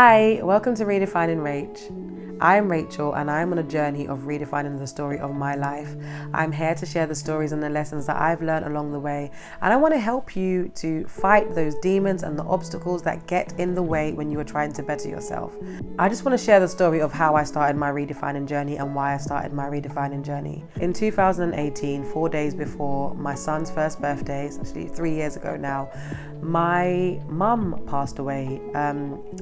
Hi, welcome to Redefining Rach. I'm Rachel and I'm on a journey of redefining the story of my life. I'm here to share the stories and the lessons that I've learned along the way, and I want to help you to fight those demons and the obstacles that get in the way when you are trying to better yourself. I just want to share the story of how I started my redefining journey and why I started my redefining journey. In 2018, 4 days before my son's first birthday, it's actually 3 years ago now, my mum passed away.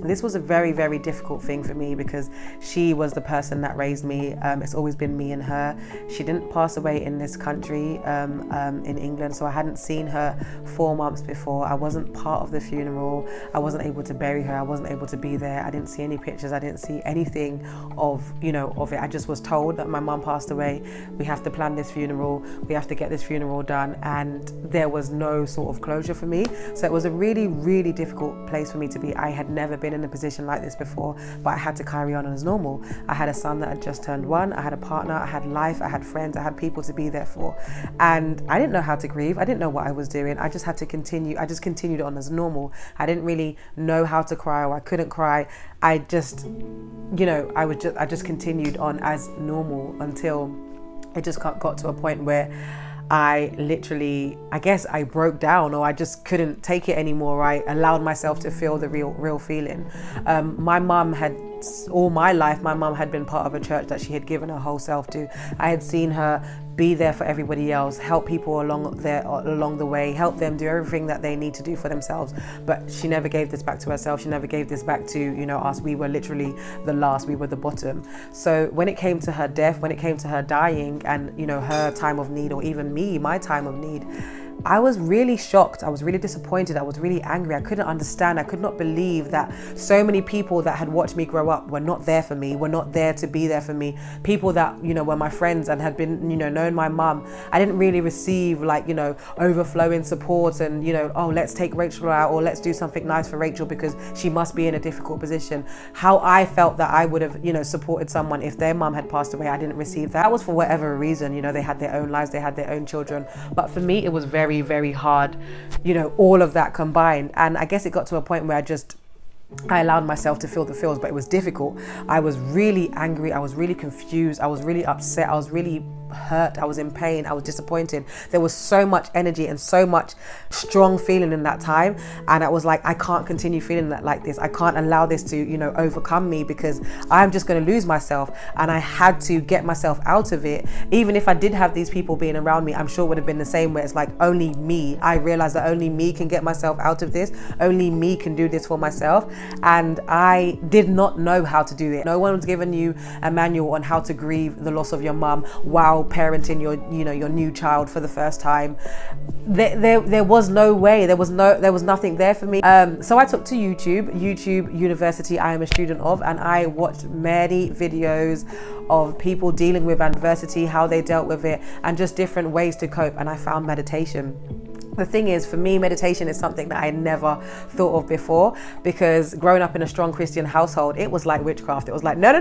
This was a very, very difficult thing for me because she was the person that raised me. It's always been me and her. She didn't pass away in this country, in England, so I hadn't seen her 4 months before. I wasn't part of the funeral. I wasn't able to bury her. I wasn't able to be there. I didn't see any pictures. I didn't see anything of it. I just was told that my mum passed away. We have to plan this funeral. We have to get this funeral done, and there was no sort of closure for me. So it was a really, really difficult place for me to be. I had never been in a position like this before, but I had to carry on as normal. I had a son that had just turned 1. I had a partner. I had life. I had friends. I had people to be there for. And I didn't know how to grieve. I didn't know what I was doing. I just had to continue. I just continued on as normal. I didn't really know how to cry, or I couldn't cry. I just continued on as normal until it just got to a point where I broke down, or I just couldn't take it anymore. I allowed myself to feel the real feeling. My mum had, all my life, my mum had been part of a church that she had given her whole self to. I had seen her be there for everybody else, help people along the way, help them do everything that they need to do for themselves. But she never gave this back to herself. She never gave this back to, us. We were literally the last, we were the bottom. So when it came to her death, when it came to her dying and, her time of need, or even me, my time of need, I was really shocked. I was really disappointed. I was really angry. I couldn't understand. I could not believe that so many people that had watched me grow up were not there for me, were not there to be there for me. People that, were my friends and had been, known my mum. I didn't really receive overflowing support and, oh, let's take Rachel out, or let's do something nice for Rachel because she must be in a difficult position. How I felt that I would have, supported someone if their mum had passed away, I didn't receive that. That was for whatever reason. They had their own lives, they had their own children. But for me, it was very, very hard, all of that combined. And I guess it got to a point where I allowed myself to feel the feels, but it was difficult. I was really angry. I was really confused. I was really upset. I was really hurt. I was in pain. I was disappointed. There was so much energy and so much strong feeling in that time. And I was like, I can't continue feeling that like this. I can't allow this to, overcome me, because I'm just going to lose myself. And I had to get myself out of it. Even if I did have these people being around me, I'm sure it would have been the same, where it's like only me. I realized that only me can get myself out of this. Only me can do this for myself. And I did not know how to do it. No one was giving you a manual on how to grieve the loss of your mum while parenting your new child for the first time. There was no way. There was nothing there for me. So I took to YouTube University I am a student of, and I watched many videos of people dealing with adversity, how they dealt with it, and just different ways to cope. And I found meditation. The thing is, for me, meditation is something that I never thought of before, because growing up in a strong Christian household, it was like witchcraft. It was like, no,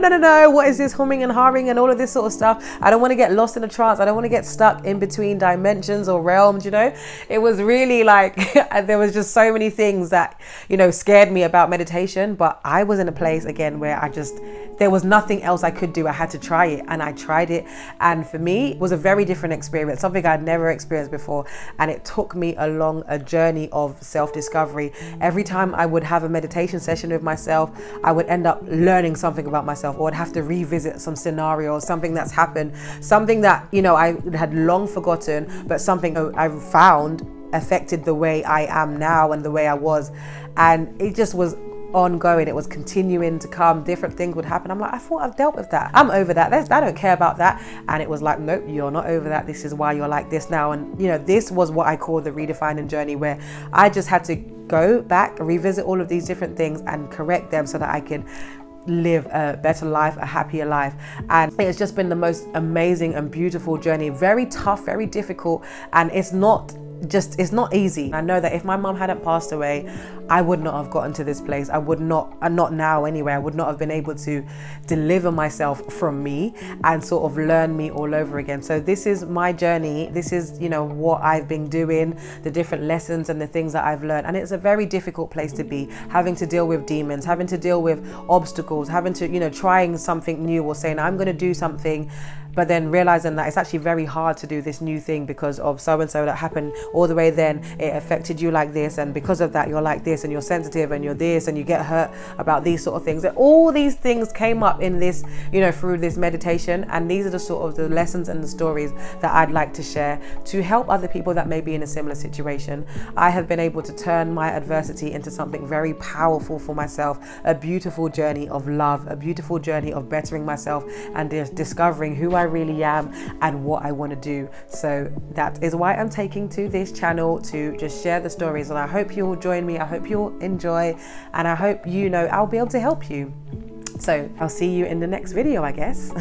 what is this humming and harring and all of this sort of stuff? I don't want to get lost in a trance. I don't want to get stuck in between dimensions or realms, It was really like, there was just so many things that, scared me about meditation. But I was in a place, again, where there was nothing else I could do. I had to try it, and I tried it. And for me, it was a very different experience, something I'd never experienced before. And it took me along a journey of self-discovery. Every time I would have a meditation session with myself, I would end up learning something about myself, or I'd have to revisit some scenario or something that's happened, something that, I had long forgotten, but something I found affected the way I am now and the way I was. And it just was ongoing. It was continuing to come. Different things would happen. I'm like, I thought I've dealt with that. I'm over that. I don't care about that. And it was like, nope, you're not over that. This is why you're like this now. And this was what I call the redefining journey, where I just had to go back, revisit all of these different things and correct them so that I could live a better life, a happier life. And it's just been the most amazing and beautiful journey. Very tough, very difficult. And it's not just, it's not easy. I know that if my mum hadn't passed away, I would not have gotten to this place. I would not, and not now anyway, I would not have been able to deliver myself from me and sort of learn me all over again. So this is my journey. This is, you know, what I've been doing, the different lessons and the things that I've learned. And it's a very difficult place to be, having to deal with demons, having to deal with obstacles, having to, you know, trying something new or saying, I'm going to do something, but then realizing that it's actually very hard to do this new thing because of so-and-so that happened all the way then, it affected you like this, and because of that you're like this, and you're sensitive, and you're this, and you get hurt about these sort of things. And all these things came up in this, you know, through this meditation, and these are the sort of the lessons and the stories that I'd like to share to help other people that may be in a similar situation. I have been able to turn my adversity into something very powerful for myself, a beautiful journey of love, a beautiful journey of bettering myself and discovering who I really am and what I want to do. So that is why I'm taking to this channel to just share the stories, and I hope you'll join me. I hope you'll enjoy, and I hope, you know, I'll be able to help you. So I'll see you in the next video, I guess.